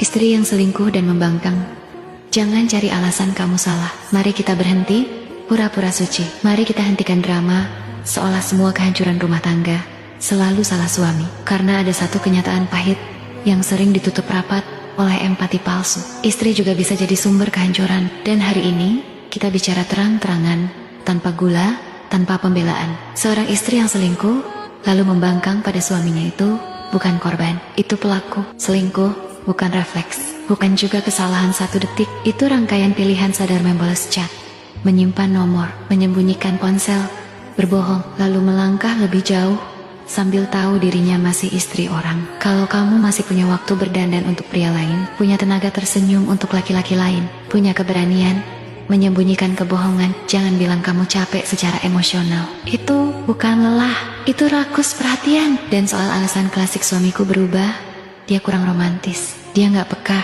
Istri yang selingkuh dan membangkang. Jangan cari alasan kamu salah. Mari kita berhenti pura-pura suci. Mari kita hentikan drama seolah semua kehancuran rumah tangga selalu salah suami. Karena ada satu kenyataan pahit yang sering ditutup rapat oleh empati palsu. Istri juga bisa jadi sumber kehancuran. Dan hari ini kita bicara terang-terangan, tanpa gula, tanpa pembelaan. Seorang istri yang selingkuh lalu membangkang pada suaminya itu bukan korban, itu pelaku. Selingkuh bukan refleks, bukan juga kesalahan satu detik. Itu rangkaian pilihan sadar membalas chat, menyimpan nomor, menyembunyikan ponsel, berbohong, lalu melangkah lebih jauh sambil tahu dirinya masih istri orang. Kalau kamu masih punya waktu berdandan untuk pria lain, punya tenaga tersenyum untuk laki-laki lain, punya keberanian menyembunyikan kebohongan, jangan bilang kamu capek secara emosional. Itu bukan lelah, itu rakus perhatian. Dan soal alasan klasik suamiku berubah, dia kurang romantis, dia gak peka.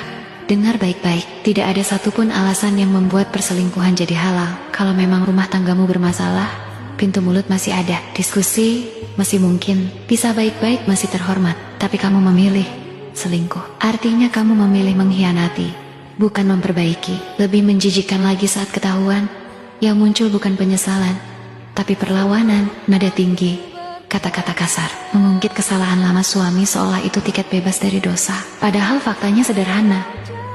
Dengar baik-baik, tidak ada satupun alasan yang membuat perselingkuhan jadi halal. Kalau memang rumah tanggamu bermasalah, pintu mulut masih ada, diskusi masih mungkin, pisah baik-baik masih terhormat. Tapi kamu memilih selingkuh, artinya kamu memilih mengkhianati, bukan memperbaiki. Lebih menjijikkan lagi saat ketahuan, yang muncul bukan penyesalan, tapi perlawanan, nada tinggi, kata-kata kasar, mengungkit kesalahan lama suami seolah itu tiket bebas dari dosa. Padahal faktanya sederhana,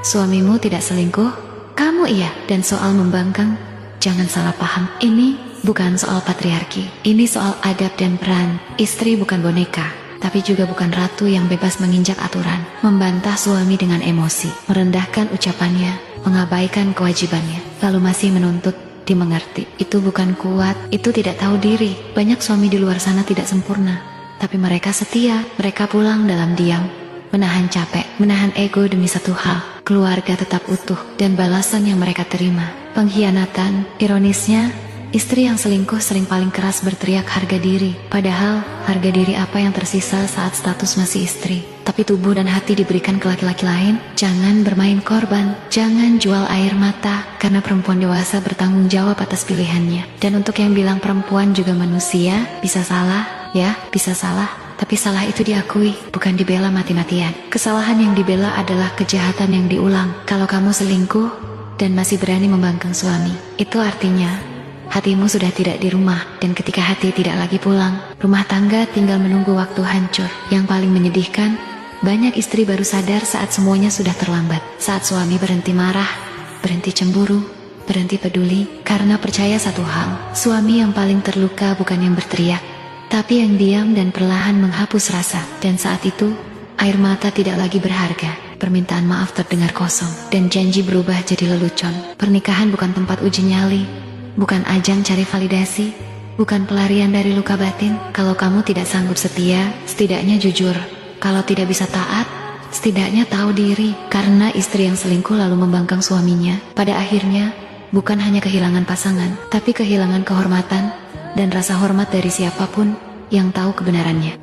suamimu tidak selingkuh, kamu iya. Dan soal membangkang, jangan salah paham, ini bukan soal patriarki, ini soal adab dan peran. Istri bukan boneka, tapi juga bukan ratu yang bebas menginjak aturan, membantah suami dengan emosi, merendahkan ucapannya, mengabaikan kewajibannya, lalu masih menuntut dimengerti. Itu bukan kuat, itu tidak tahu diri. Banyak suami di luar sana tidak sempurna, tapi mereka setia. Mereka pulang dalam diam, menahan capek, menahan ego demi satu hal, keluarga tetap utuh. Dan balasan yang mereka terima, pengkhianatan. Ironisnya, istri yang selingkuh sering paling keras berteriak harga diri. Padahal, harga diri apa yang tersisa saat status masih istri? Tapi tubuh dan hati diberikan ke laki-laki lain. Jangan bermain korban, jangan jual air mata, karena perempuan dewasa bertanggung jawab atas pilihannya. Dan untuk yang bilang perempuan juga manusia, bisa salah, ya, bisa salah. Tapi salah itu diakui, bukan dibela mati-matian. Kesalahan yang dibela adalah kejahatan yang diulang. Kalau kamu selingkuh dan masih berani membangkang suami, itu artinya hatimu sudah tidak di rumah. Dan ketika hati tidak lagi pulang, rumah tangga tinggal menunggu waktu hancur. Yang paling menyedihkan, banyak istri baru sadar saat semuanya sudah terlambat. Saat suami berhenti marah, berhenti cemburu, berhenti peduli. Karena percaya satu hal, suami yang paling terluka bukan yang berteriak, tapi yang diam dan perlahan menghapus rasa. Dan saat itu, air mata tidak lagi berharga, permintaan maaf terdengar kosong, dan janji berubah jadi lelucon. Pernikahan bukan tempat uji nyali, bukan ajang cari validasi, bukan pelarian dari luka batin. Kalau kamu tidak sanggup setia, setidaknya jujur. Kalau tidak bisa taat, setidaknya tahu diri. Karena istri yang selingkuh lalu membangkang suaminya, pada akhirnya bukan hanya kehilangan pasangan, tapi kehilangan kehormatan dan rasa hormat dari siapapun yang tahu kebenarannya.